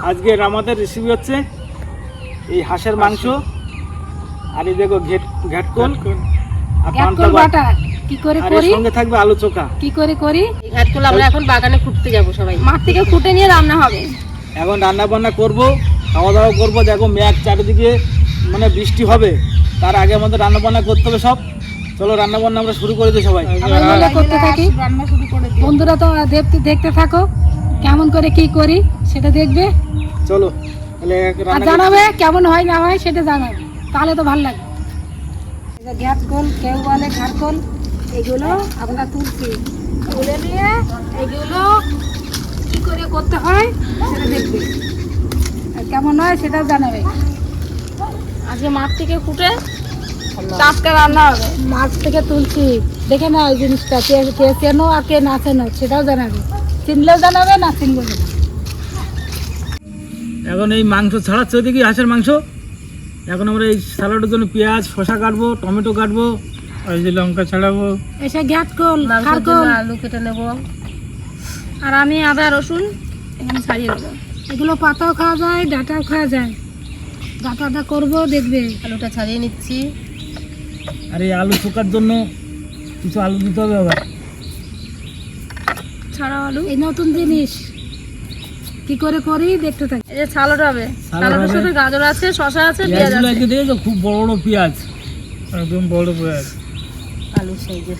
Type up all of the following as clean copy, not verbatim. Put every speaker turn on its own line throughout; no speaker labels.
আজকের আমাদের রেসিপি হচ্ছে এই হাঁসের মাংস আর এই দেখো ঘাটকোল আর পান্তা বাটা
কি করে
আর
করি
এর সঙ্গে থাকবে আলু চোখা।
কি করে করি
এই ঘাটগুলো আমরা এখন বাগানে খুঁটতে যাব, সবাই
মাঠ থেকে খুঁটে নিয়ে রান্না হবে।
এখন রান্না বান্না করবো, খাওয়া দাওয়া করবো। দেখো মেঘ চারিদিকে, মানে বৃষ্টি হবে, তার আগে আমাদের রান্না বান্না করতে হবে সব। চলো রান্না বান্না আমরা শুরু করে দিই সবাই।
আমরা মিলে করতে থাকি,
রান্না শুরু করে দিই।
বন্ধুরা তো দেখতে থাকো কেমন করে কি করি সেটা দেখবে
চলো তাহলে
আর
রান্না
জানাবে কেমন হয় না হয় সেটা জানাবে, তাহলে তো ভালো লাগবে। গ্যাস কল কেউ বলে ঘাটকল, এগুলো আমরা তুলছি, তুলে নিয়ে এগুলো কি করে করতে হয় সেটা দেখবে আর কেমন হয় সেটা জানাবে।
আজকে মাঠ থেকে খুঁটে টাটকা রান্না হবে।
মাছ থেকে তুলছি, দেখে না ওই জিনিসটা কে কে চেনো আর কে না চেনো সেটাও জানাবে, চিনলেও জানাবে না চিনলেও জানাবে।
এখন এই মাংস ছাড়াচ্ছে ওইদিকে হাঁসের মাংস। এখন আমরা এই স্যালাডের জন্য পেঁয়াজ শসা কাটবো, টমেটো কাটবো, আর যে লঙ্কা ছাড়াবো।
এসে গ্যাস কল
মাংসের
খারকল
জন্য আলু কেটে নেব, আর আমি আদা রসুন এখানে ছাড়িয়ে দেবো।
এগুলো পাতাও খাওয়া যায় ডাঁটাও খাওয়া যায়, ডাঁটাটা করবো দেখবে।
আলুটা ছাড়িয়ে নিচ্ছি।
আর এই আলু চোখার জন্য কিছু আলু দিতে হবে আবার।
ছাড়াও আলু,
এই নতুন জিনিস কি করে করি দেখতে থাকি।
এই যে ছালট হবে, ছালটের সাথে গাজর আছে, শসা আছে, পেঁয়াজ
পেঁয়াজগুলো
আছে।
আজকে দেখেছো খুব বড় বড় পেঁয়াজ, একদম বড় পেঁয়াজ।
আলু সাইজের,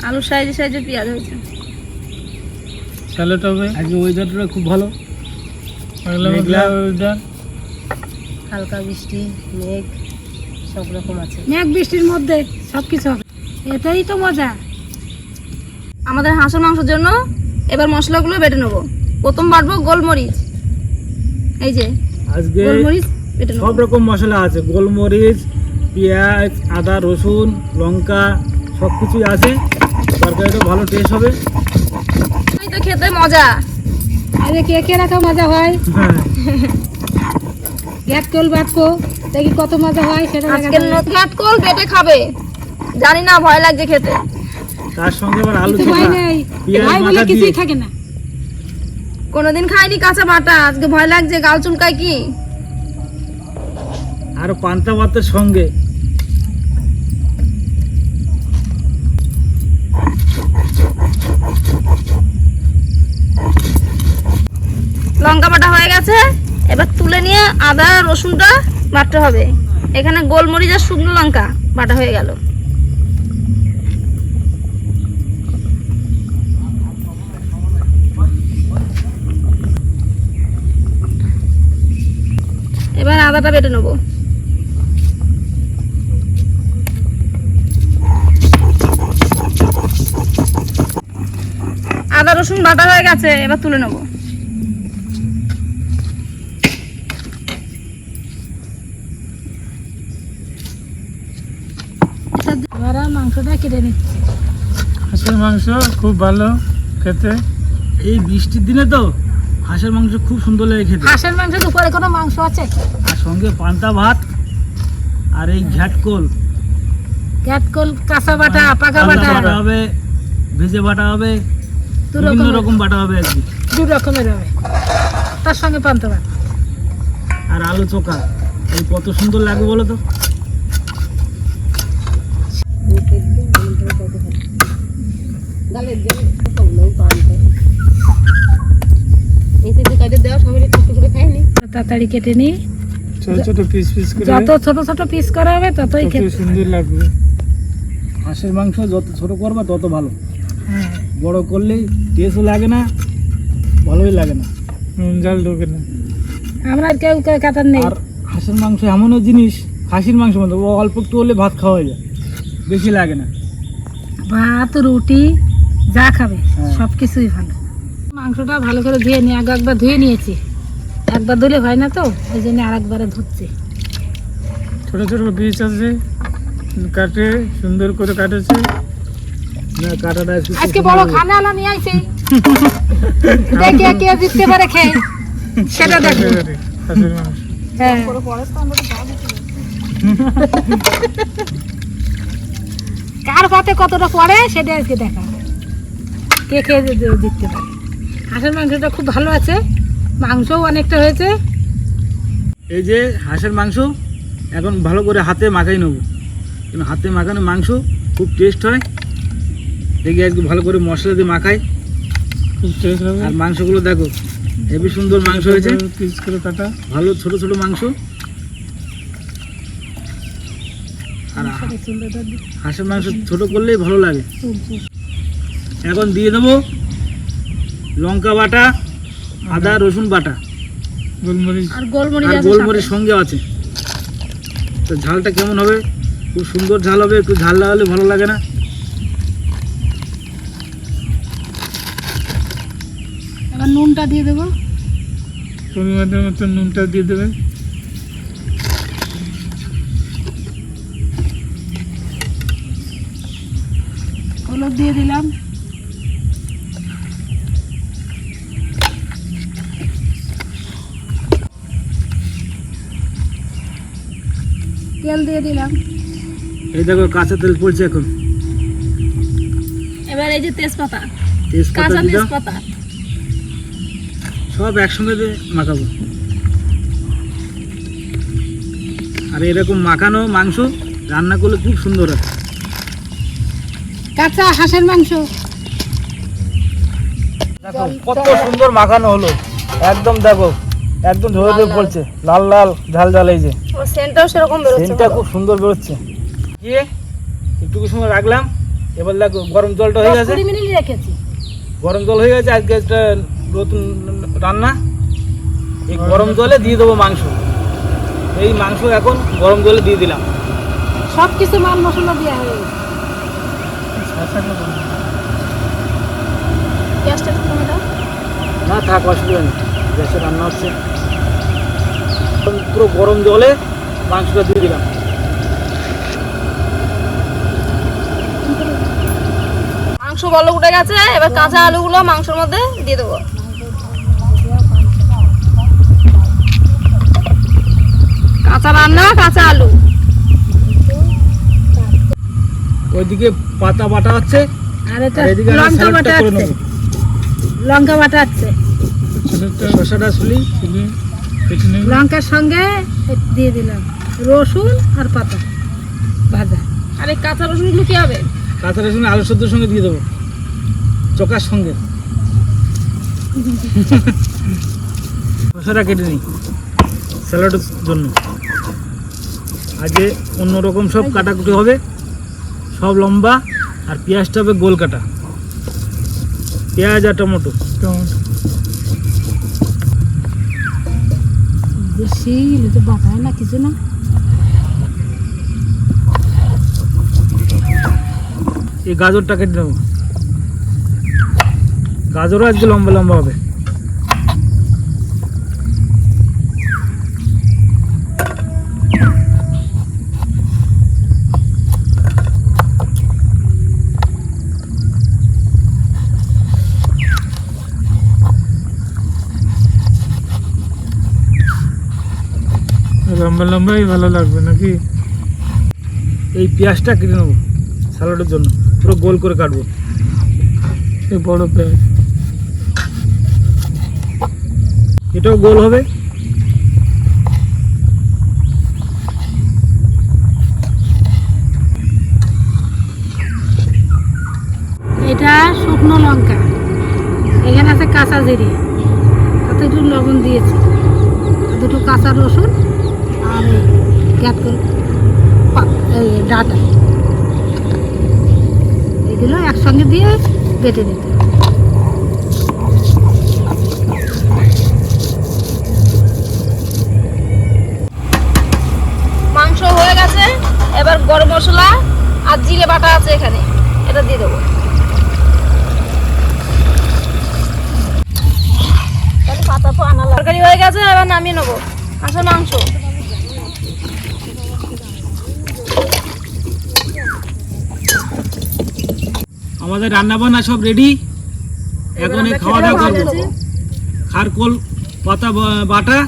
আলু সাইজের পেঁয়াজ হয়েছে।
স্যালাড হবে আজকে, ওয়েদারটা খুব ভালো, মেঘলা ওয়েদার,
হালকা বৃষ্টি, মেঘ সব রকম আছে।
মেঘ বৃষ্টির মধ্যে সব কিছু হবে, এটাই তো মজা।
আমাদের হাঁসের মাংসের জন্য এবার মশলাগুলো বেটে নেবো। প্রথম বাটবো গোলমরিচ, এই যে
আজকে
গোলমরিচ বেটে নেবো।
সব রকম মশলা আছে, গোলমরিচ, পেঁয়াজ, আদা রসুন লঙ্কা সব কিছুই আছে। তরকারিটা ভালো টেস্ট হবে।
এই তো খেতে মজা।
আরে কে কে রাখা মজা হয়,
হ্যাঁ,
গ্যাস কল বাটবো দেখি কত মজা হয় সেটা
আজকে
দেখাবো।
ঘাটকল বেটে খাবে, জানি না ভয় লাগছে খেতে।
তার সঙ্গে আবার আলু
কিছু
চোখা,
ভয় নেই,
পেঁয়াজ
ভয় বলে
মাথা দিয়ে।
কিছুই থাকে না।
কোনোদিন খাইনি কাঁচা বাটা, আজকে ভয় লাগছে, গাল চুলকায় কি।
আর পান্তা ভাতের সঙ্গে
লঙ্কা বাটা হয়ে গেছে, এবার তুলে নিয়ে আদা রসুনটা বাটতে হবে। এখানে গোলমরিচ আর শুকনো লঙ্কা বাটা হয়ে গেল। এবার আদাটা বেটে নেবো। আদা রসুন বাটা হয়ে গেছে, এবার তুলে নেবো।
এবার মাংসটা কেটে নিচ্ছি।
হাঁসের মাংস খুব ভালো খেতে, এই বৃষ্টির দিনে তো হাঁসের মাংস খুব সুন্দর লাগে খেতে।
হাঁসের মাংসের উপরে কোনো মাংস আছে?
আর সঙ্গে পান্তা ভাত আর এই ঘ্যাটকোল,
গ্যাস কল কাঁচা বাটা পাকা বাটা
বাটা হবে, ভেজে বাটা হবে,
দু
বিভিন্ন
রকমের,
রকম বাটা হবে একদিন।
দু রকমের হবে, তার সঙ্গে পান্তা ভাত।
আর আলু চোখা, এই কত সুন্দর লাগবে বলো তো।
তাড়াতাড়ি কেটে নিই,
ছোট ছোট পিস পিস করে,
যত ছোট ছোট পিস করা হবে ততই
কত
খেতে
সুন্দর লাগবে। হাঁসের মাংস যত ছোট করবা তত ভালো,
হ্যাঁ।
বড় করলেই টেস্টও লাগে না, ভালোই লাগে না, জাল ঢোকে না।
আমরা আর কেউ কাতার নেই।
আর হাঁসের মাংস এমনও জিনিস, খাসির মাংস মতো ও অল্প একটু হলে ভাত খাওয়া যায়, বেশি লাগে না।
ভাত রুটি যা খাবে
হ্যাঁ।
সব কিছুই ভালো। মাংসটা ভালো করে ধুয়ে নিয়ে একবার ধুয়ে নিয়েছি, একবার ধুলে হয় না তো ওই জন্য আর একবারে ধুচ্ছি।
ছোট ছোট পিস আছে, কাটে সুন্দর করে কাটেছে না, কাটাটা
আজকে বড় খানা আলা নিয়ে আইছি, দেখে কে জিততে পারে খেয়ে সেটা দেখো। হ্যাঁ কার পাতে কতটা পড়ে সেটা আজকে দেখা, কে কে জিততে পারে। হাঁসের মাংসটা খুব ভালো আছে, মাংসও অনেকটা হয়েছে।
এই যে হাঁসের মাংস এখন ভালো করে হাতে মাখাই নেবো, কারণ হাতে মাখানো মাংস খুব টেস্ট হয়। দেখি একটু ভালো করে মশলা দিয়ে মাখাই,
খুব টেস্ট হবে।
আর মাংসগুলো দেখো হেবি সুন্দর মাংস হয়েছে,
পিস করে কাটা।
ভালো ছোট ছোট মাংস। আর হাঁসের মাংস ছোট করলেই ভালো লাগে। এখন দিয়ে দেবো লঙ্কা বাটা, আদা রসুন বাটা,
গোলমরিচ
আর গোলমরিচ
আর
আছে
গোলমরিচ সঙ্গে আছে। তো ঝালটা কেমন হবে? খুব সুন্দর ঝাল হবে, একটু ঝাল না হলে ভালো লাগে না।
এবার নুনটা দিয়ে দেবো।
পরিমাণের মতো নুনটা দিয়ে দেবেন।
হলুদ দিয়ে দিলাম। তেল দিয়ে দিলাম।
এই দেখো কাঁচা তেল পড়ছে এখন।
এবার এই যে তেজপাতা,
তেজপাতা
কাঁচা
দিলাম,
তেজপাতা।
সব একসঙ্গে দিয়ে মাখাবো। আর এরকম মাখানো মাংস রান্না করলে খুব সুন্দর হয়।
কাঁচা হাঁসের মাংস।
দেখো কত সুন্দর মাখানো হলো, একদম দেখো একদম ধরে ধরে পড়ছে, লাল লাল ঝাল ঝাল। এই যে
ও সেন্টটাও সেরকম বেরোচ্ছে।
সেন্টটা খুব সুন্দর বেরোচ্ছে। দিয়ে একটু সময় রাখলাম। এবার দেখো গরম জলটা হয়ে গেছে,
20 মিনিট রেখেছি।
গরম জল হয়ে গেছে। আজকে একটা নতুন রান্না, এই গরম জলে দিয়ে দেবো মাংস। এই মাংস এখন গরম জলে দিয়ে দিলাম।
সব কিছু মাল মশলা দেওয়া হয়ে গেছে।
গ্যাসটা একটু কমে দাও।
না থাক, অসুবিধা নেই, গ্যাসে রান্না হচ্ছে। পুরো গরম জলে মাংসটা দিয়ে দিলাম।
মাংস বলক উঠে গেছে, এবার কাঁচা আলুগুলো মাংসের মধ্যে দিয়ে দেবো। কাঁচা রান্না, কাঁচা আলু।
ওইদিকে পাতা বাটা হচ্ছে,
আর এটা
আর এদিকে আমরা
লঙ্কা
স্যালাডটা
বাটা
করে
আছে।
নেবো।
লঙ্কা বাটা আছে।
শসাটা শুলি
তুলে কেটে নেবেন।
লঙ্কার সঙ্গে দিয়ে দিলাম রসুন আর পাতা ভাজা।
আর এই কাঁচা রসুনগুলো কি হবে?
কাঁচা রসুন আলু সদ্যর সঙ্গে দিয়ে দেবো, চোখার সঙ্গে। শসাটা কেটে নিই স্যালাডের জন্য। আজকে অন্যরকম সব কাটাকুটি হবে, সব লম্বা, আর পেঁয়াজটা হবে গোল কাটা। পেঁয়াজ আর টমেটো।
বেশি তো বাটা হয় না কিছু না।
এই গাজরটা কেটে নেবো, গাজরও আজকে লম্বা লম্বা হবে।
লম্বা লম্বাই ভালো লাগবে নাকি?
এই পেঁয়াজটা কেটে নেবো স্যালাডের জন্য, পুরো গোল করে কাটবো।
এই বড় পেঁয়াজ
এটাও গোল হবে।
এটা শুকনো লঙ্কা, এখানে আছে কাঁচা জিরে, তাতে একটু লবণ দিয়েছি, আর দুটো কাঁচা রসুন, আর এই ডাটা, এগুলো একসঙ্গে দিয়ে বেটে দিতে হবে।
মাংস হয়ে গেছে, এবার গরম মশলা আর জিরে বাটা আছে এখানে, এটা দিয়ে দেবো। পাতা তো আনা তরকারি হয়ে গেছে, এবার নামিয়ে নেবো। আসো মাংস।
আমাদের রান্না বান্না সব রেডি, এখন এই খাওয়া দাওয়া করবো। খারকোল পাতা বাটা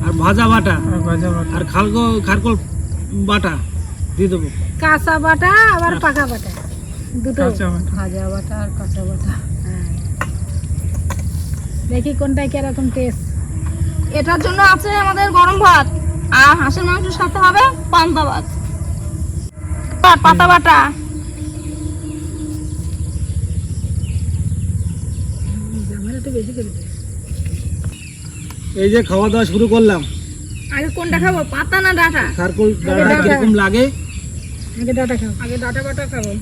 আর ভাজা বাটা
আর ভাজা বাটা।
আর খারকোল বাটা দিয়ে দেবো।
কাঁচা বাটা আবার পাকা বাটা দুটো,
কাঁচা বাটা।
ভাজা বাটা আর কাঁচা বাটা। দেখি কোনটা কিরকম টেস্ট।
এটার জন্য আছে আমাদের গরম ভাত, আর হাঁসের মাংসের সাথে হবে পান্তা ভাত, পাতা বাটা।
আমার একটু বেশি করে দে।
এই যে খাওয়া দাওয়া শুরু করলাম,
আগে কোনটা খাবো, পাতা না ডাটা?
খারকোল ডাঁটা কিরকম লাগে
আগে ডাটা খাও।
আগে ডাটা বাটা খাবো।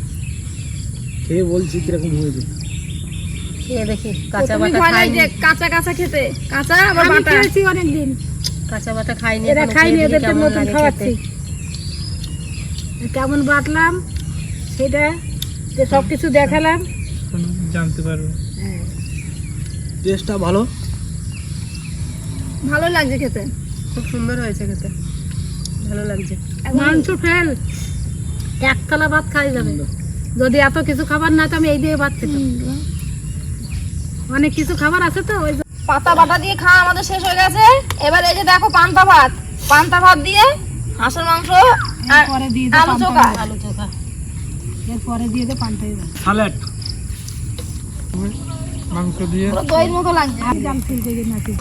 খেয়ে বলছি কিরকম হয়েছে।
খেয়ে দেখি
তুমি ভয় নাই যে কাঁচা কাঁচা খেতে, কাঁচা আবার
আমি
বাটা।
খেয়েছি অনেকদিন,
কাঁচা বাটা খাইনি,
এরা
এখনো
খাইনি,
খেয়ে দেখি
এদের তো
কেমন
নতুন
লাগে
খাওয়াচ্ছি।
খেতে।
কেমন বাটলাম সেটা যে সব কিছু দেখালাম।
জানতে পারবে।
হ্যাঁ,
টেস্টটা ভালো,
ভালো লাগছে খেতে।
খুব সুন্দর হয়েছে খেতে, ভালো লাগছে।
মাংস ফেল, এক থালা ভাত খাই যাবে। যদি এত কিছু খাবার না তো আমি এই দিয়ে ভাত খেতাম। অনেক কিছু খাবার আছে তো ওই জন্য।
পাতা বাটা দিয়ে খাওয়া আমাদের শেষ হয়ে গেছে। এবার এই যে দেখো পান্তা ভাত, পান্তা ভাত দিয়ে হাঁসের মাংস আর
পরে দিয়ে দে
আলু
পান্তা
চোখা।
ভাত।
আলু চোখা
এরপরে দিয়ে দে পান্তাই ভাত।
স্যালাড।
মাংস দিয়ে
পুরো দইয়ের মতো লাগছে।
আর জাম ফিল থেকে নাকি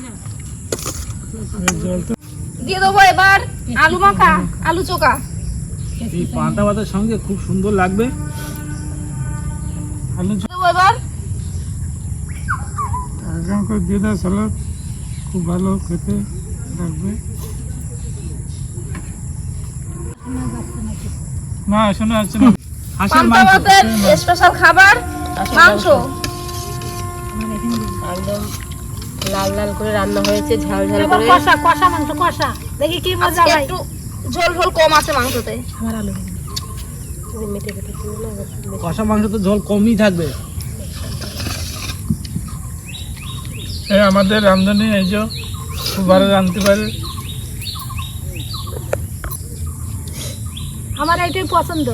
জল তো
দিয়ে দেবো এবার আলু মাখা, আলু চোখা।
এই পান্তা ভাতের সঙ্গে খুব সুন্দর লাগবে।
আলু
দেবো এবার
একদম করে দিয়ে দাও স্যালাড, খুব ভালো খেতে লাগবে। না শোনা যাচ্ছে না।
হাঁসের
পান্তা
মাংস,
ভাতের স্পেশাল খাবার মাংস।
একদম লাল লাল করে রান্না হয়েছে, ঝাল ঝাল
এবার
করে।
কষা কষা মাংস কষা, দেখি কি মজা
আজকে
হয়।
একটু ঝোল ঝোল কম আছে মাংসতে।
আমার আলু
মেটে মেটে ছিল না, এবার বেশি।
কষা মাংস তো ঝোল কমই থাকবে।
এই আমাদের রাঁধুনি এই যে খুব ভালো রাঁধতে পারে।
আমার এইটাই পছন্দ।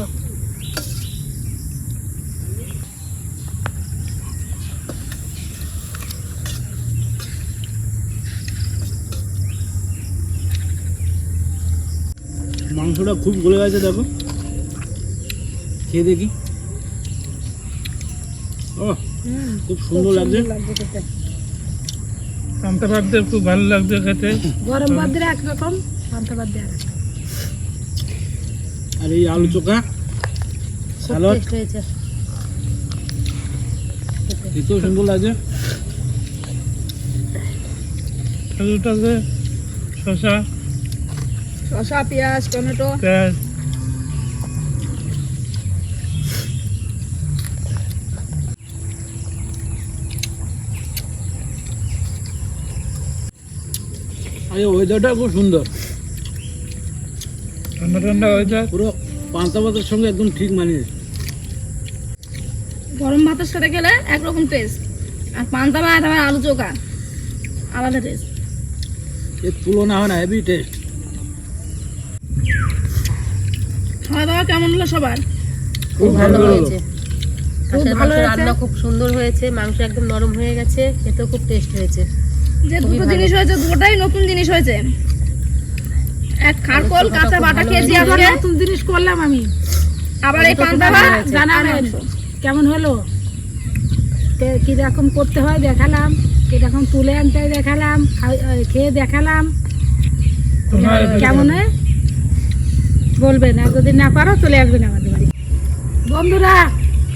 মাংসটা খুব গলে গেছে, দেখো খেয়ে দেখি। ও খুব সুন্দর লাগছে।
পান্তা ভাত দিয়ে খুব ভালো লাগছে খেতে।
গরম ভাত দিয়ে একরকম, পান্তা ভাত দিয়ে আরেকরকম।
আর এই আলু চোখা,
খুব
স্যালাড,
টেস্ট হয়েছে।
এতেও সুন্দর লাগছে।
আলুটাকে শসা,
শসা, পেঁয়াজ, টমেটো।
পেঁয়াজ,
আর এই ওয়েদারটা খুব সুন্দর,
ঠান্ডা ঠান্ডা ওয়েদার।
পুরো পান্তা ভাতের সঙ্গে একদম ঠিক মানিয়ে।
গরম ভাতের সাথে খেলে একরকম টেস্ট, আর পান্তা ভাত আমার আলু চোখা আলাদা টেস্ট।
এর তুলনা হয় না, হেভি টেস্ট।
খাওয়া দাওয়া কেমন হলো সবার?
খুব ভালো
ভালো
হয়েছে। হাঁসের
ভালো
মাংস
হয়েছে।
রান্না খুব সুন্দর হয়েছে, মাংস একদম নরম হয়ে গেছে, খেতেও খুব টেস্ট হয়েছে।
যে
খুবই
দুটো
ভালো।
জিনিস হয়েছে, দুটোটাই নতুন জিনিস হয়েছে। এক খারকোল
চোখাটা
কাঁচা
খুব
বাটা
ভালো
খেয়েছি
আবার
আজকে,
নতুন জিনিস করলাম আমি।
আবার এই
খুব
পান্তা
ভালো
ভাত
হয়েছে।
জানাবেন কেমন হলো, কিরকম করতে হয় দেখালাম, কিরকম তুলে আনতে হয় দেখালাম, খেয়ে দেখালাম।
তোমার
কেমন হয় বলবেন, আর যদি না পারো চলে আসবেন আমাদের বাড়ি। বন্ধুরা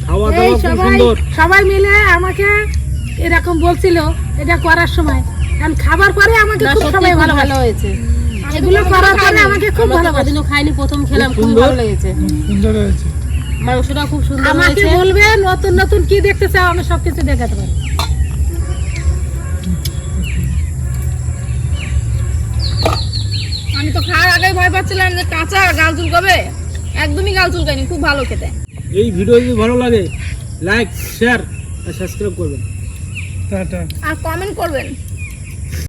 খাওয়া
এই
দাওয়া খুব
সবাই
সুন্দর।
সবাই মিলে আমাকে এরকম বলছিল এটা করার সময়, কারণ খাবার পরে আমাকে
না,
খুব
সত্যি
সবাই
খুব
ভালো
ভালো হয়েছে।
এগুলো করার পরে আমাকে খুব
আমরা তো
ভালো
কোনোদিনও খাইনি, প্রথম খেলাম, খুব
সুন্দর।
ভালো লেগেছে।
সুন্দর হয়েছে।
মাংসটা খুব সুন্দর
আমাকে
হয়েছে।
বলবে নতুন নতুন কি দেখতে চাও, আমি সবকিছু দেখাতে পারি।
আমি তো খাওয়ার আগে ভয় পাচ্ছিলাম যে কাঁচা গাল চুলকাবে, একদমই গাল চুলকায়নি, খুব ভালো খেতে।
এই ভিডিও যদি ভালো লাগে লাইক, শেয়ার আর সাবস্ক্রাইব করবেন।
টাটা।
আর কমেন্ট করবেন।